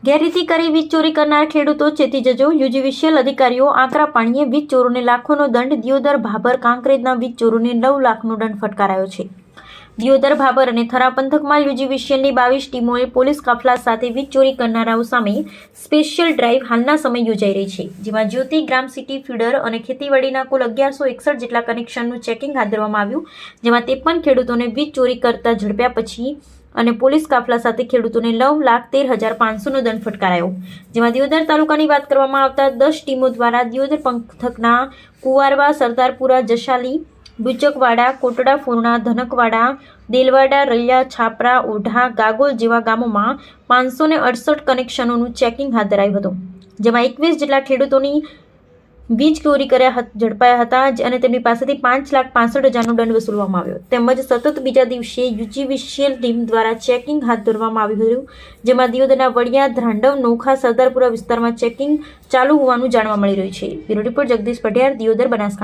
ગેરરીતિ કરી વીજ ચોરી કરનાર ખેડૂતો ચેતી જજો. યુજીવીસીએલ અધિકારીઓ આકરા પાણીએ વીજ ચોરોને લાખોનો દંડ. દિયોદર ભાભર કાંકરેજના વીજ ચોરોને 9 લાખનો દંડ ફટકારાયો છે. દિયોદર ભાભર અને થરા પંથકમાં યુજીવીસીએલની 22 ટીમોએ પોલીસ કાફલા સાથે વીજ ચોરી કરનારાઓ સામે સ્પેશિયલ ડ્રાઇવ હાલના સમય યોજાઈ રહી છે, જેમાં જ્યોતિ ગ્રામ સિટી ફીડર અને ખેતીવાડીના કુલ 1161 જેટલા કનેક્શનનું ચેકિંગ હાથ ધરવામાં આવ્યું, જેમાં 53 ખેડૂતોને વીજ ચોરી કરતા ઝડપ્યા પછી અને પોલીસ કાફલા સાથે ખેડૂતોને 9,13,500નો દંડ ફટકારાયો. જેમાં દિયોદર તાલુકાની વાત કરવામાં આવતા 10 ટીમો દ્વારા દિયોદર પંથકના કુવારવા, સરદારપુરા, જશાલી, ડુચકવાડા, કોટડા ફોરણા, ધનકવાડા, દેલવાડા, રૈયા, છાપરા, ઓઢા, ગાગોલ જેવા ગામોમાં 568 કનેક્શનોનું ચેકિંગ હાથ ધરાયું હતું, જેમાં 21 જેટલા ખેડૂતોની વીજ ચોરી કર્યા ઝડપાયા હતા અને તેમની પાસેથી 5,65,000નો દંડ વસૂલવામાં આવ્યો. તેમજ સતત બીજા દિવસે યુજીવીસીએલ ટીમ દ્વારા ચેકિંગ હાથ ધરવામાં આવ્યું હતું, જેમાં દિયોદરના વડિયા, ધ્રાંડવ, નોખા, સરદારપુરા વિસ્તારમાં ચેકિંગ ચાલુ હોવાનું જાણવા મળી રહ્યું છે. Bureau report Jagdish Padhiyar, Deodar, Banaskantha.